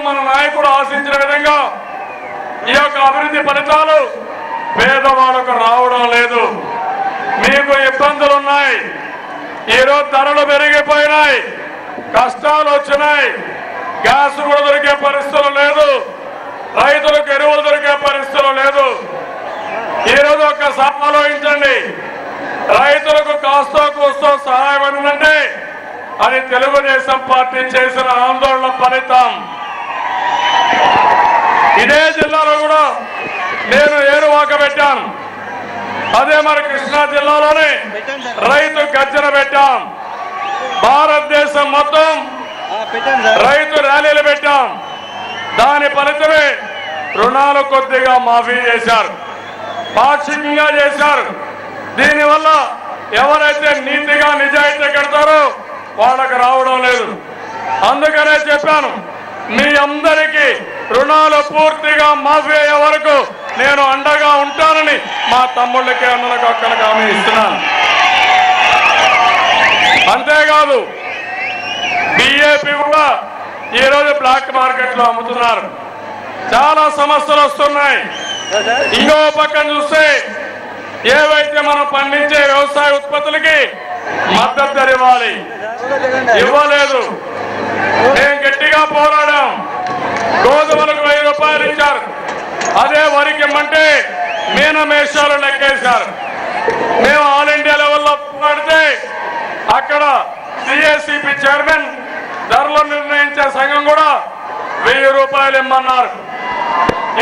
మన నాయకుడు ఆశించిన విధంగా ఈ యొక్క అభివృద్ధి ఫలితాలు పేదవాళ్ళకు రావడం లేదు. మీకు ఇబ్బందులు ఉన్నాయి. ఈరోజు ధరలు పెరిగిపోయినాయి, కష్టాలు వచ్చినాయి, గ్యాస్ కూడా దొరికే పరిస్థితులు లేదు, రైతులకు ఎరువులు దొరికే పరిస్థితులు లేదు. ఈరోజు ఒక్కసారి ఆలోచించండి, రైతులకు కాస్తో కూస్తో సహాయం అందిందంటే అది తెలుగుదేశం పార్టీ చేసిన ఆందోళన ఫలితం. ఇదే జిల్లాలో కూడా నేను ఏరువాక పెట్టాను, అదే మరి కృష్ణా జిల్లాలోనే రైతు గర్జన పెట్టాం, భారతదేశం మొత్తం రైతు ర్యాలీలు పెట్టాం. దాని ఫలితమే రుణాలు కొద్దిగా మాఫీ చేశారు, పాక్షికంగా చేశారు. దీనివల్ల ఎవరైతే నీతిగా నిజాయితీ కడతారో వాళ్ళకు రావడం లేదు. అందుకనే చెప్పాను, మీ అందరికీ రుణాలు పూర్తిగా మాఫీ అయ్యే వరకు నేను అండగా ఉంటానని మా తమ్ముళ్ళకి అన్నలకు అక్కలకు హామీ ఇస్తున్నాను. అంతేకాదు బిఏపీ కూడా ఈరోజు బ్లాక్ మార్కెట్ లో అమ్ముతున్నారు. చాలా సమస్యలు వస్తున్నాయి. ఇంకో పక్కన చూస్తే ఏవైతే మనం పండించే వ్యవసాయ ఉత్పత్తులకి మద్దతు ధర ఇవ్వాలి, ఇవ్వలేదు. మేము గట్టిగా పోరాడాం, గోధుమలకు 1000 రూపాయలు ఇచ్చారు. అదే వరికి ఇమ్మంటే మీనమేషాలు లెక్కేశారు. మేము ఆల్ ఇండియా లెవెల్లో పోరాడితే అక్కడ సిఏసిపి చైర్మన్ ధరలు నిర్ణయించే సంఘం కూడా 1000 రూపాయలు ఇమ్మన్నారు.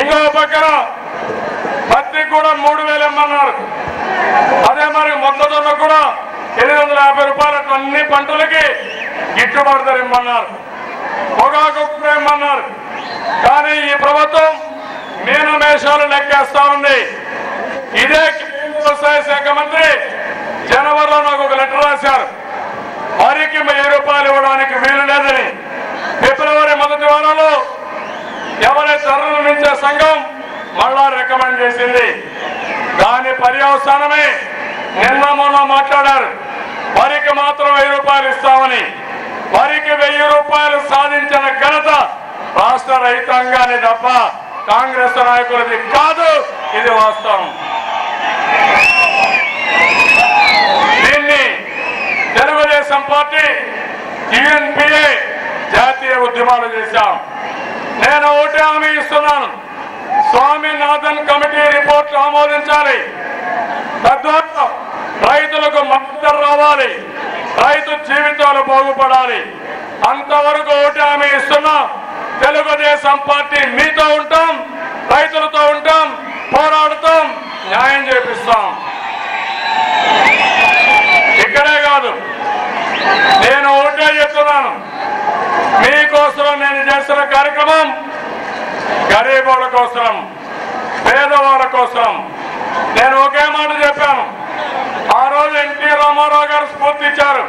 ఇంకో పక్కన పత్తికి కూడా 3000 ఇమ్మన్నారు. అదే మరి మొక్కజొన్న కూడా 850 రూపాయలు. అన్ని పంటలకి గిట్టుబాటు ధర ఇమ్మన్నారు, పొగాకు ఇమ్మన్నారు. కానీ ఈ ప్రభుత్వం మీనమేషాలు లెక్కేస్తా ఉంది. ఇదే వ్యవసాయ శాఖ మంత్రి జనవరిలో నాకు ఒక లెటర్ రాశారు, వరికి 1000 రూపాయలు ఇవ్వడానికి వీలు లేదని. ఫిబ్రవరి మొదటి వారంలో ఎవరైతే ధరలు నిర్ణయించే సంఘం మళ్ళా రికమెండ్ చేసింది. దాని పర్యవసానమే నిన్న మొన్న మాట్లాడారు, వరికి మాత్రం 1000 రూపాయలు ఇస్తామని. వరికి 1000 రూపాయలు సాధించిన ఘనత రాష్ట్ర రైతాంగాన్ని తప్ప కాంగ్రెస్ నాయకులది కాదు. ఇది వాస్తవం. దీన్ని తెలుగుదేశం పార్టీ టీఎన్పీఏ జాతీయ ఉద్యమాలు చేశాం. నేను ఒకటే హామీ ఇస్తున్నాను, స్వామినాథన్ కమిటీ రిపోర్ట్ ఆమోదించాలి. తద్వారా రైతులకు మద్దతు రావాలి, రైతు జీవితాలు బాగుపడాలి. అంతవరకు ఒకటే హామీ ఇస్తున్నా, తెలుగుదేశం పార్టీ మీతో ఉంటాం, రైతులతో ఉంటాం, పోరాడుతాం, న్యాయం చేపిస్తాం. ఇక్కడే కాదు, నేను ఒకటే చెప్తున్నాను, మీకోసం నేను చేస్తున్న కార్యక్రమం గరీబుల కోసం, పేదవాళ్ళ కోసం. నేను ఒకే మాట చెప్పాను, ఆ రోజు ఎన్టీ రామారావు గారు స్ఫూర్తి ఇచ్చారు.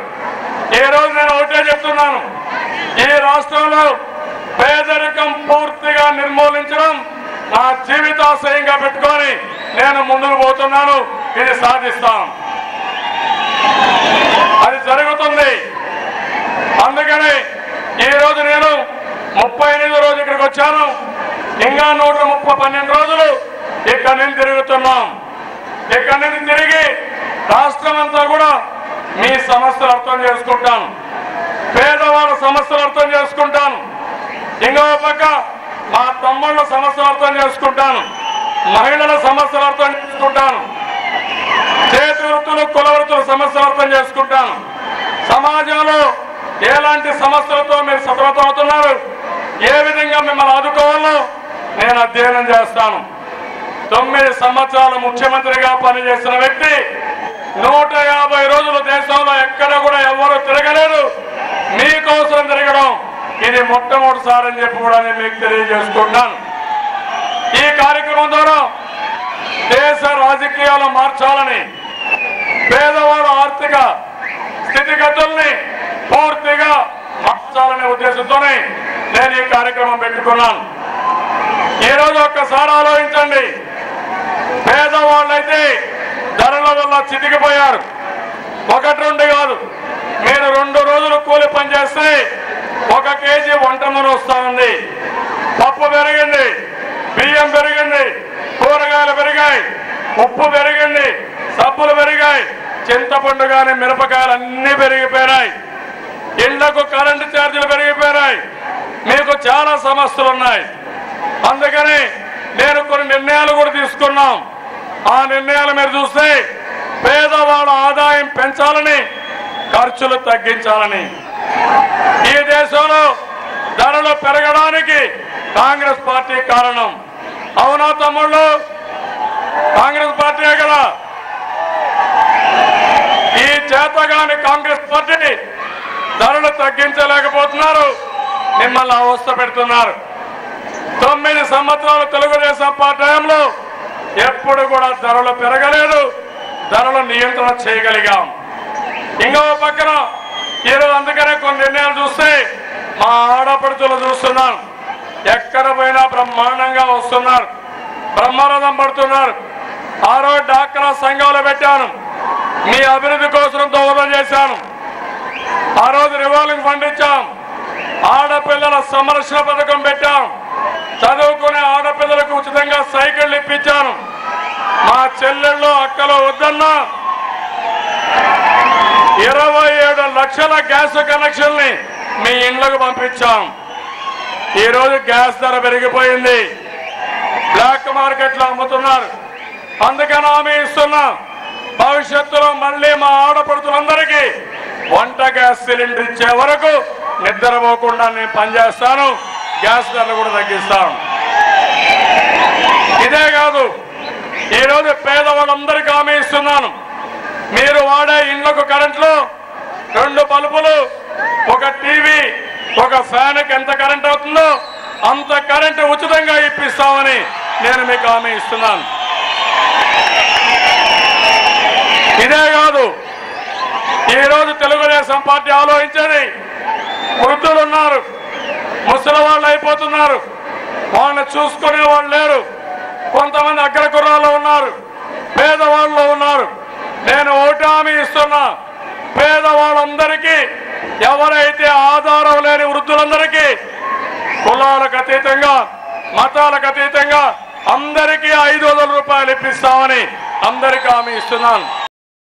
ఈ రోజు నేను ఒకటే చెప్తున్నాను, ఈ రాష్ట్రంలో పేదరికం పూర్తిగా నిర్మూలించడం నా జీవితాశయంగా పెట్టుకొని నేను ముందుకు పోతున్నాను. ఇది సాధిస్తాం, అది జరుగుతుంది. అందుకని ఈ రోజు నేను 38వ రోజు ఇక్కడికి వచ్చాను. ఇంకా 112 రోజులు ఇక్కడి నుంచి తిరుగుతున్నాం. ఇక్కడి నుంచి తిరిగి రాష్ట్రం అంతా కూడా మీ సమస్యలు అర్థం చేసుకుంటాను, పేదవాళ్ళ సమస్యలు అర్థం చేసుకుంటాను. ఇంకో పక్క మా తమ్ముళ్ళ సమస్యలు అర్థం చేసుకుంటాను, మహిళల సమస్యలు అర్థం చేసుకుంటాను, చేతి వృత్తులు కుల వృత్తుల సమస్యలు అర్థం చేసుకుంటాను. సమాజంలో ఎలాంటి సమస్యలతో మీరు సతమతమవుతున్నారు, ఏ విధంగా మిమ్మల్ని ఆదుకోవాలో నేను అధ్యయనం చేస్తాను. 9 సంవత్సరాలు ముఖ్యమంత్రిగా పనిచేసిన వ్యక్తి 150 రోజులు దేశంలో ఎక్కడ కూడా ఎవరు తిరగలేదు. మీకోసం తిరగడం ఇది మొట్టమొదటిసారి అని చెప్పి కూడా నేను మీకు తెలియజేసుకుంటాను. ఈ కార్యక్రమం ద్వారా దేశ రాజకీయాలు మార్చాలని, పేదవాడు ఆర్థిక స్థితిగతుల్ని పూర్తిగా మార్చాలనే ఉద్దేశంతోనే నేను ఈ కార్యక్రమం పెట్టుకున్నాను. ఈరోజు ఒక్కసారి ఆలోచించండి, పేదవాళ్ళైతే ధరల వల్ల చితికిపోయారు. 1-2 కాదు, మీరు 2 రోజులు కూలి పని చేస్తే 1 కేజీ వంట నూనె వస్తా ఉంది. పప్పు పెరిగింది, బియ్యం పెరిగింది, కూరగాయలు పెరిగాయి, ఉప్పు పెరిగింది, సబ్బులు పెరిగాయి, చింతపండు కానీ మిరపకాయలు అన్నీ పెరిగిపోయినాయి. ఇళ్లకు కరెంటు ఛార్జీలు పెరిగిపోయినాయి. మీకు చాలా సమస్యలు ఉన్నాయి. అందుకని నేను కొన్ని నిర్ణయాలు కూడా తీసుకున్నాం. ఆ నిర్ణయాలు మీరు చూస్తే పేదవాళ్ళ ఆదాయం పెంచాలని, ఖర్చులు తగ్గించాలని. ఈ దేశంలో ధరలు పెరగడానికి కాంగ్రెస్ పార్టీ కారణం. అవునా తమ్ముళ్ళు? కాంగ్రెస్ పార్టీయే కదా. ఈ చేతగాని కాంగ్రెస్ పార్టీ ధరలు తగ్గించలేకపోతున్నారు, మిమ్మల్ని అవస్థ పెడుతున్నారు. 9 సంవత్సరాలు తెలుగుదేశం పార్టీ హయాంలో ఎప్పుడు కూడా ధరలు పెరగలేదు, ధరలు నియంత్రణ చేయగలిగాం. ఇంకో పక్కన ఈరోజు అందుకనే కొన్ని నిర్ణయాలు చూస్తే మా ఆడపడుచులు చూస్తున్నాను, ఎక్కడ పోయినా బ్రహ్మాండంగా వస్తున్నారు, బ్రహ్మరథం పడుతున్నారు. ఆ రోజు డాక్రా సంఘాలు పెట్టాను, మీ అభివృద్ధి కోసం దోహదం చేశాను. ఆ రోజు రివాల్వింగ్ ఫండ్ ఇచ్చాం, ఆడపిల్లల సంరక్షణ పథకం పెట్టాం, చదువుకునే ఆడపిల్లలకు ఉచితంగా సైకిళ్లు ఇప్పించాను. మా చెల్లెళ్ళు అక్కలు వద్దన్నా 27 లక్షల గ్యాస్ కనెక్షన్ని మీ ఇండ్లకు పంపించాం. ఈరోజు గ్యాస్ ధర పెరిగిపోయింది, బ్లాక్ మార్కెట్లో అమ్ముతున్నారు. అందుకని హామీ ఇస్తున్నా, భవిష్యత్తులో మళ్ళీ మా ఆడపడుతులందరికీ వంట గ్యాస్ సిలిండర్ ఇచ్చే వరకు నిద్రపోకుండా నేను పనిచేస్తాను, గ్యాస్ ధరలు కూడా తగ్గిస్తాను. ఇదే కాదు, ఈరోజు పేదవాళ్ళందరికీ హామీ ఇస్తున్నాను, మీరు వాడే ఇళ్లకు కరెంట్లో 2 బల్బులు, ఒక టీవీ, ఒక ఫ్యాన్కి ఎంత కరెంట్ అవుతుందో అంత కరెంటు ఉచితంగా ఇప్పిస్తామని నేను మీకు హామీ ఇస్తున్నాను. ఇదే కాదు, ఈరోజు తెలుగుదేశం పార్టీ ఆలోచించేది, వృద్ధులు ఉన్నారు, ముసలి వాళ్ళు అయిపోతున్నారు, వాళ్ళని చూసుకునే వాళ్ళు లేరు, కొంతమంది అగ్రకుర్రాళ్ళు ఉన్నారు, పేదవాళ్ళు ఉన్నారు. నేను ఒకటి హామీ ఇస్తున్నా, పేదవాళ్ళందరికీ, ఎవరైతే ఆధారం లేని వృద్ధులందరికీ కులాలకు అతీతంగా, మతాలకు అతీతంగా అందరికీ 500 రూపాయలు ఇప్పిస్తామని అందరికీ హామీ ఇస్తున్నాను.